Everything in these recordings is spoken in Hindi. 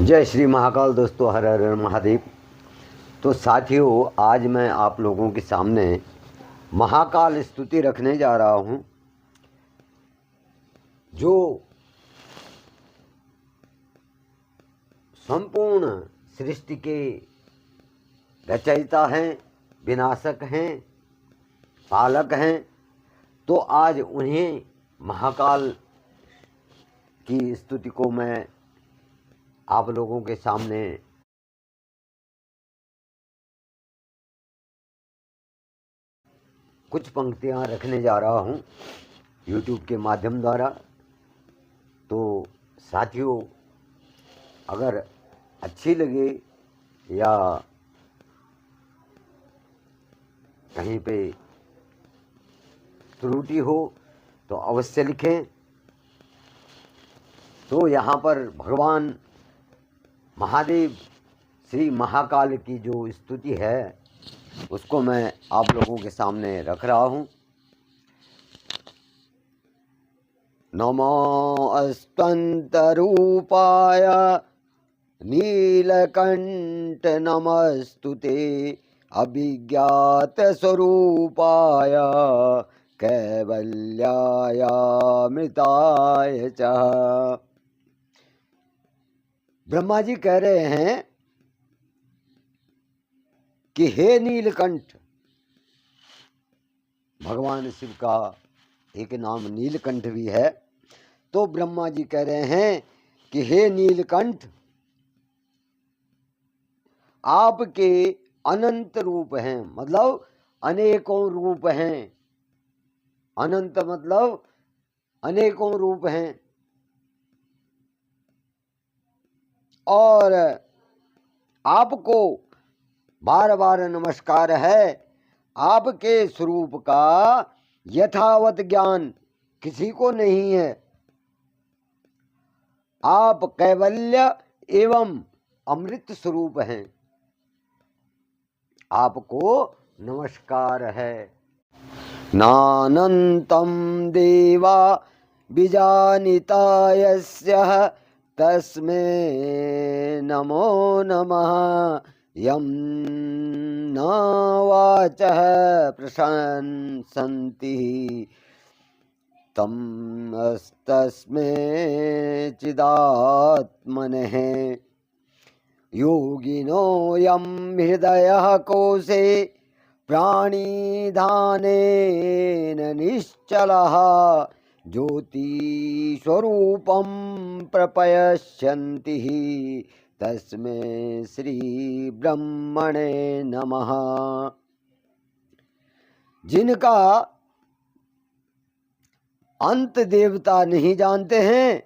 जय श्री महाकाल। दोस्तों, हर हर महादेव। तो साथियों, आज मैं आप लोगों के सामने महाकाल स्तुति रखने जा रहा हूं, जो संपूर्ण सृष्टि के रचयिता हैं, विनाशक हैं, पालक हैं। तो आज उन्हें महाकाल की स्तुति को मैं आप लोगों के सामने कुछ पंक्तियां रखने जा रहा हूं YouTube के माध्यम द्वारा। तो साथियों, अगर अच्छी लगे या कहीं पे त्रुटि हो तो अवश्य लिखें। तो यहाँ पर भगवान महादेव श्री महाकाल की जो स्तुति है उसको मैं आप लोगों के सामने रख रहा हूँ। नमो अस्त्वन्तरूपाय नीलकंठ नमस्तुते अभिज्ञात स्वरूपाय कैवल्याय मृताय च। ब्रह्मा जी कह रहे हैं कि हे नीलकंठ, भगवान शिव का एक नाम नीलकंठ भी है। तो ब्रह्मा जी कह रहे हैं कि हे नीलकंठ, आपके अनंत रूप हैं, मतलब अनेकों रूप हैं। अनंत मतलब अनेकों रूप हैं। और आपको बार बार नमस्कार है। आपके स्वरूप का यथावत ज्ञान किसी को नहीं है। आप कैवल्य एवं अमृत स्वरूप हैं। आपको नमस्कार है। नानन्तं देवा बीजानिता यस्यः तस्मै नमो नमः। यं न वाचः प्रशंसन्ति तं तस्मै चिदात्मनः। योगिनो यं हृदयः कोशे प्राणिधानेन निश्चलः ज्योतिस्वरूपं प्रपश्यन्ति तस्मै श्री ब्रह्मणे नमः। जिनका अंत देवता नहीं जानते हैं,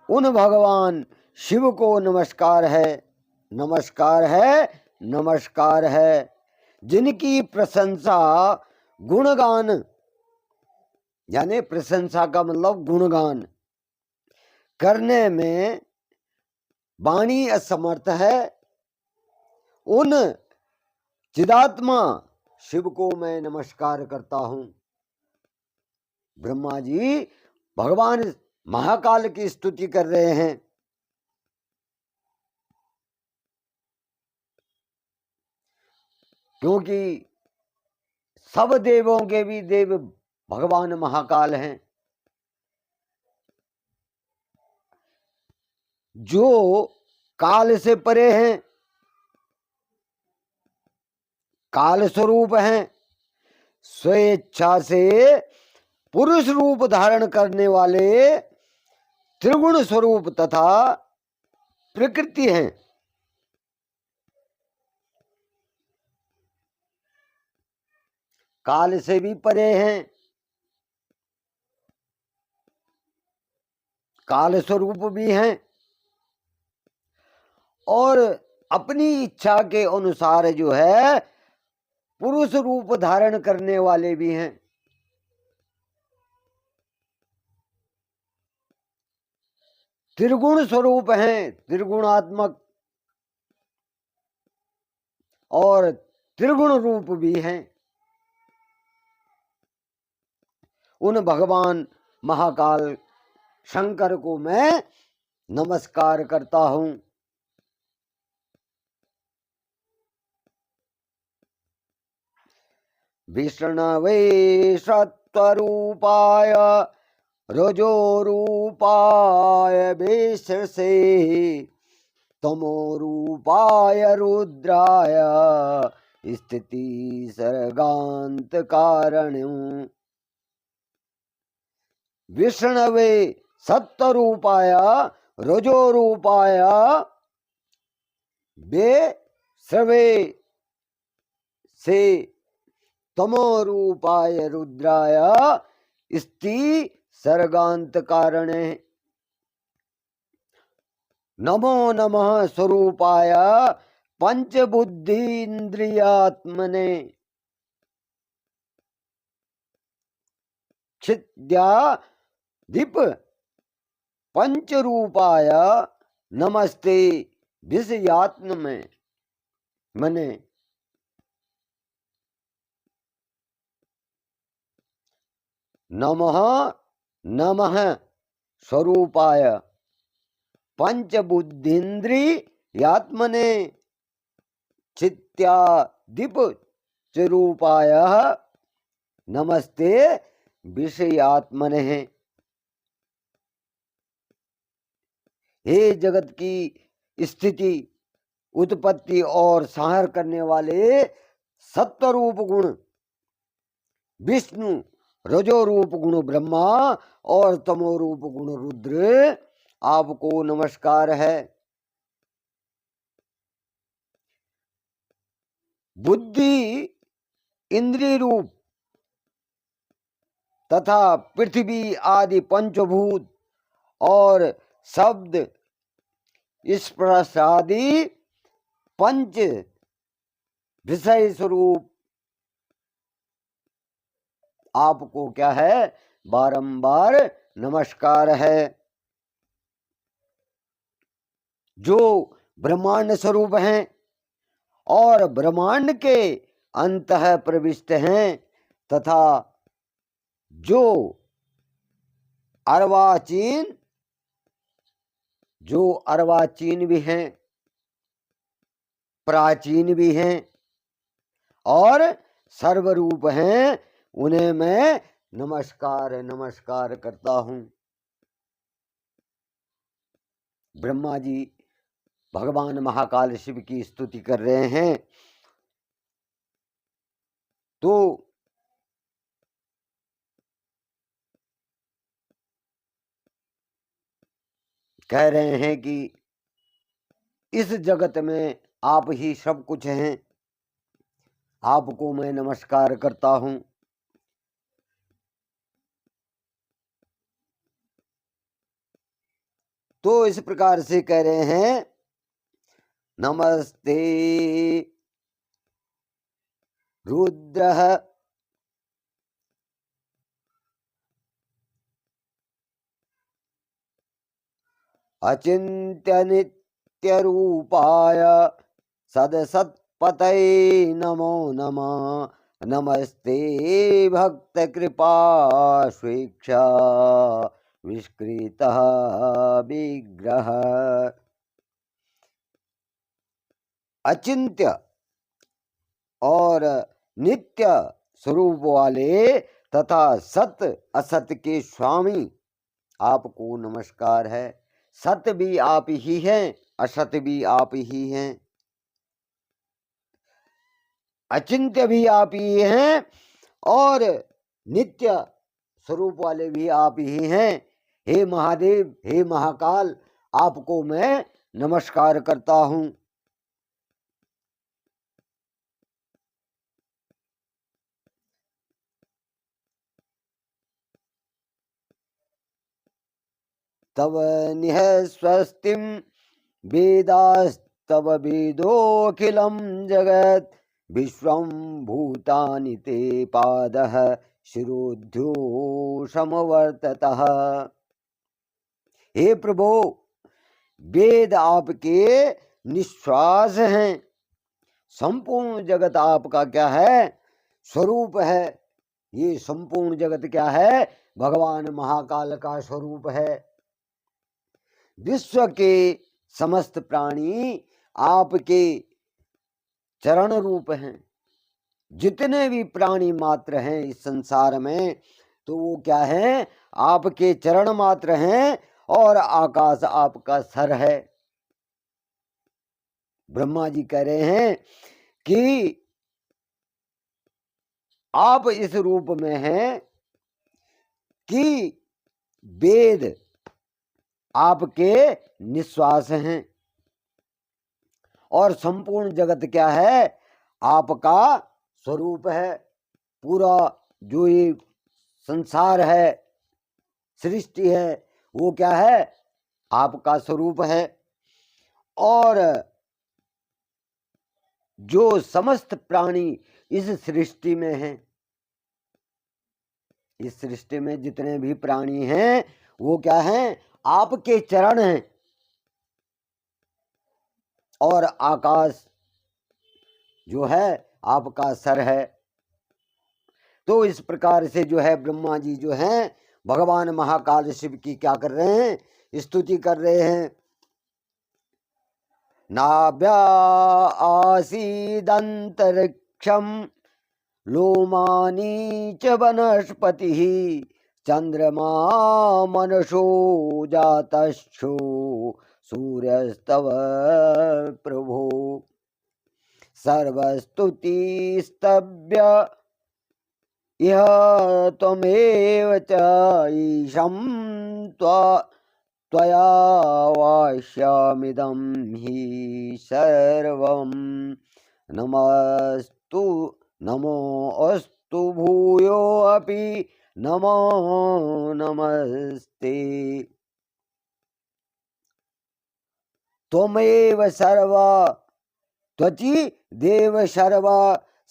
उन भगवान शिव को नमस्कार है, नमस्कार है, नमस्कार है। जिनकी प्रशंसा गुणगान, यानी प्रशंसा का मतलब गुणगान करने में वाणी असमर्थ है, उन चिदात्मा शिव को मैं नमस्कार करता हूं। ब्रह्मा जी भगवान महाकाल की स्तुति कर रहे हैं। क्योंकि सब देवों के भी देव भगवान महाकाल हैं, जो काल से परे हैं, काल स्वरूप हैं। स्वेच्छा से पुरुष रूप धारण करने वाले त्रिगुण स्वरूप तथा प्रकृति हैं। काल से भी परे हैं, काल स्वरूप भी हैं, और अपनी इच्छा के अनुसार जो है पुरुष रूप धारण करने वाले भी हैं। त्रिगुण स्वरूप हैं, त्रिगुणात्मक, और त्रिगुण रूप भी हैं। उन भगवान महाकाल शंकर को मैं नमस्कार करता हूँ। विष्णवे सत्वरूपाय रजोरूपाय विश्रसे तमोरूपाय रुद्राय स्थिति सर्गांत कारणं। विष्णवे सत्वरूपाय रजोरूपाय विश्रवे से तमोरूपाय रुद्राय स्थिति सर्गांत कारणे। नमो नमः स्वरूपाय पंचबुद्धीन्द्रियात्मने क्षिद्यादीप पंचरूपाय नमस्ते विषयात्म मने। नमः नमः स्वरूपाय पंचबुद्धीन्द्रियात्मने चित्यादीप स्वरूपाय नमस्ते विषयात्मने। हे जगत की स्थिति उत्पत्ति और संहार करने वाले सत्वरूप गुण विष्णु, रजोरूप गुण ब्रह्मा और तमोरूप गुण रुद्र, आपको नमस्कार है। बुद्धि इंद्रिय रूप तथा पृथ्वी आदि पंचभूत और शब्द स्पर्श आदि पंच विषय स्वरूप आपको क्या है, बारंबार नमस्कार है। जो ब्रह्मांड स्वरूप हैं और ब्रह्मांड के अंतः प्रविष्ट हैं तथा जो अर्वाचीन भी हैं, प्राचीन भी हैं और सर्वरूप हैं, उन्हें मैं नमस्कार करता हूँ। ब्रह्मा जी भगवान महाकाल शिव की स्तुति कर रहे हैं तो कह रहे हैं कि इस जगत में आप ही सब कुछ हैं, आपको मैं नमस्कार करता हूं। तो इस प्रकार से कह रहे हैं, नमस्ते रुद्रः अचिन्त्य नित्य रूपाय सदसत्पतये नमो नमः। नमस्ते भक्त कृपा स्वेच्छा विष्कृतः विग्रह। अचिंत्य और नित्य स्वरूप वाले तथा सत असत के स्वामी आपको नमस्कार है। सत भी आप ही हैं, असत भी आप ही हैं, अचिंत्य भी आप ही हैं और नित्य स्वरूप वाले भी आप ही हैं। हे महादेव, हे महाकाल, आपको मैं नमस्कार करता हूं। तव निःस्वस्तिं वेदास्तव वेदोऽखिलं जगत् विश्वं भूतानि ते पादः शिरोध्यो समवर्ततः। हे प्रभु, वेद आपके निश्वास हैं, संपूर्ण जगत आपका क्या है, स्वरूप है। ये संपूर्ण जगत क्या है, भगवान महाकाल का स्वरूप है। विश्व के समस्त प्राणी आपके चरण रूप हैं। जितने भी प्राणी मात्र हैं इस संसार में, तो वो क्या है, आपके चरण मात्र हैं, और आकाश आपका सर है। ब्रह्मा जी कह रहे हैं कि आप इस रूप में हैं कि वेद आपके निश्वास हैं, और संपूर्ण जगत क्या है, आपका स्वरूप है। पूरा जो ये संसार है, सृष्टि है, वो क्या है, आपका स्वरूप है। और जो समस्त प्राणी इस सृष्टि में हैं, इस सृष्टि में जितने भी प्राणी हैं वो क्या हैं, आपके चरण हैं, और आकाश जो है आपका सर है। तो इस प्रकार से जो है ब्रह्मा जी जो हैं भगवान महाकाल शिव की क्या कर रहे हैं, स्तुति कर रहे हैं। नाभ्या आसीदंतरिक्षम लोमानी च वनस्पतिः चंद्रमा मनसो जातश्चो सूर्यस्तव प्रभो सर्वस्तुतिस्तभ्य इह त्वमेव च ईशं त्वया वाष्यामिदं हि सर्वं नमोऽस्तु भूयोऽपि नमो नमस्ते। त्वमेव सर्वा त्वचि देव सर्वा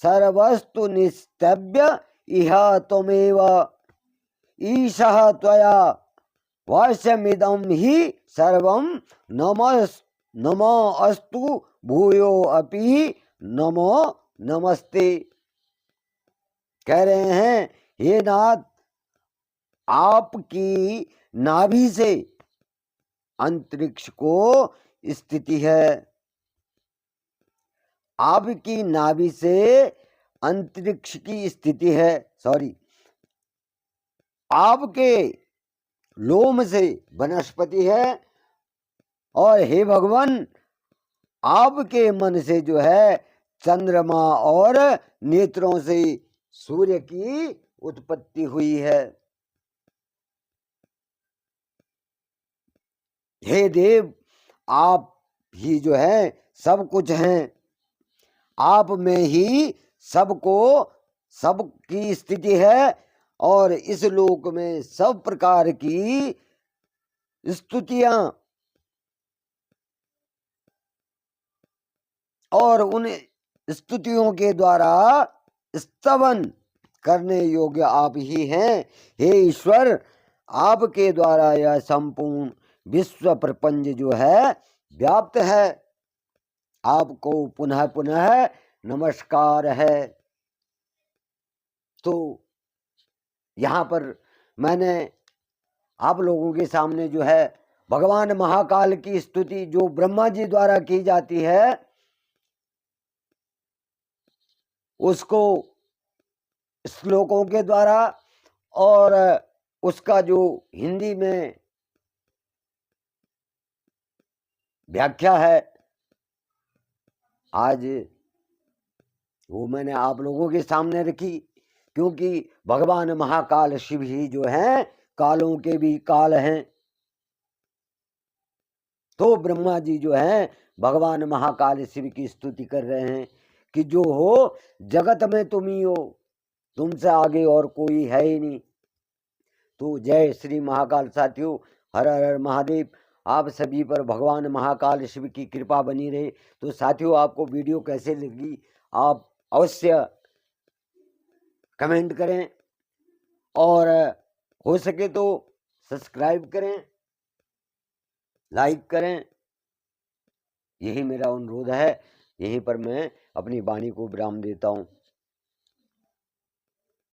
सर्वस्तु निस्तभ्य इह त्वमेव ईशः त्वया वास्यमिदं हि सर्वं नमो अस्तु भूयो अपि नमो नमस्ते। कह रहे हैं हे नाथ, आपकी नाभि से अंतरिक्ष को स्थिति है, आपकी नाभि से अंतरिक्ष की स्थिति है, आपके लोम से वनस्पति है, और हे भगवान आपके मन से जो है चंद्रमा और नेत्रों से सूर्य की उत्पत्ति हुई है। हे देव, आप ही जो है सब कुछ हैं, आप में ही सबकी स्थिति है, और इस लोक में सब प्रकार की स्तुतियां और उन स्तुतियों के द्वारा स्तवन करने योग्य आप ही हैं। हे ईश्वर, आपके द्वारा यह संपूर्ण विश्व प्रपंच जो है व्याप्त है। आपको पुनः पुनः नमस्कार है। तो यहाँ पर मैंने आप लोगों के सामने जो है भगवान महाकाल की स्तुति जो ब्रह्मा जी द्वारा की जाती है उसको श्लोकों के द्वारा और उसका जो हिंदी में व्याख्या है आज वो मैंने आप लोगों के सामने रखी, क्योंकि भगवान महाकाल शिव ही जो हैं कालों के भी काल हैं। तो ब्रह्मा जी जो हैं भगवान महाकाल शिव की स्तुति कर रहे हैं कि जो हो जगत में तुम ही हो, तुमसे आगे और कोई है ही नहीं। तो जय श्री महाकाल साथियों, हर हर महादेव। आप सभी पर भगवान महाकाल शिव की कृपा बनी रहे। तो साथियों, आपको वीडियो कैसे लगी आप अवश्य कमेंट करें, और हो सके तो सब्सक्राइब करें, लाइक करें। यही मेरा अनुरोध है। यहीं पर मैं अपनी वाणी को विराम देता हूँ।